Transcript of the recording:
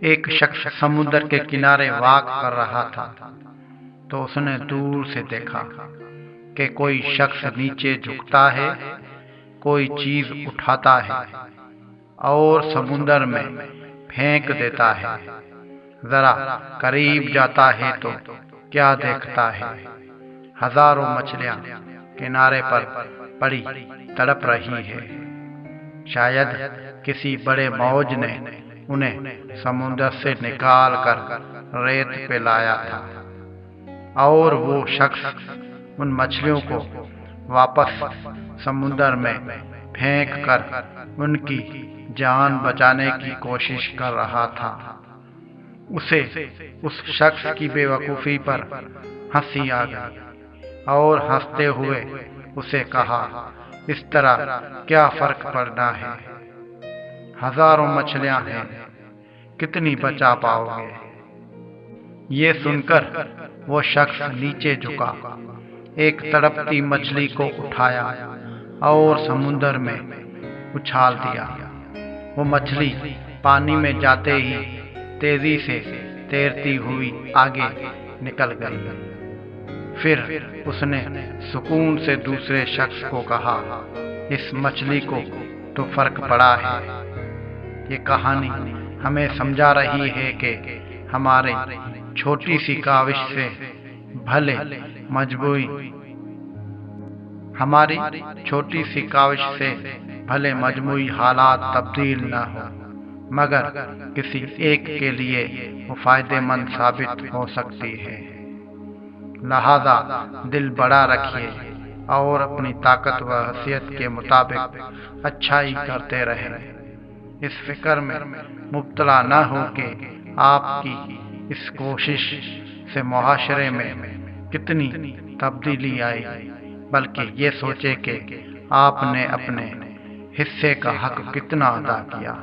एक शख्स समुद्र के किनारे वाक कर रहा था, तो उसने दूर से देखा कि कोई शख्स नीचे झुकता है, कोई चीज उठाता है और समुद्र में फेंक देता है। जरा करीब जाता है तो क्या देखता है, हजारों मछलियां किनारे पर पड़ी तड़प रही है। शायद किसी बड़े मौज ने उन्हें समुद्र से निकाल कर रेत पे लाया था और वो शख्स उन मछलियों को वापस समुद्र में फेंक कर उनकी जान बचाने की कोशिश कर रहा था। उसे उस शख्स की बेवकूफी पर हंसी आ गई और हंसते हुए उसे कहा, इस तरह क्या फर्क पड़ना है, हजारों मछलियां हैं, कितनी बचा पाओगे। ये सुनकर वो शख्स नीचे झुका, एक तड़पती मछली को उठाया और समुद्र में उछाल दिया। वो मछली पानी में जाते ही तेजी से तैरती हुई आगे निकल गई। फिर उसने सुकून से दूसरे शख्स को कहा, इस मछली को तो फर्क पड़ा है। ये कहानी हमें समझा रही है कि हमारे छोटी सी काविश से भले मजमूई हालात तब्दील न हो, मगर किसी एक के लिए वो फायदेमंद साबित हो सकती है। लिहाजा दिल बड़ा रखिए और अपनी ताकत व हैसियत के मुताबिक अच्छाई करते रहें। इस फिक्र में मुब्तला न हो कि आपकी इस कोशिश से मुआशरे में कितनी तब्दीली आई, बल्कि ये सोचे कि आपने अपने हिस्से का हक कितना अदा किया।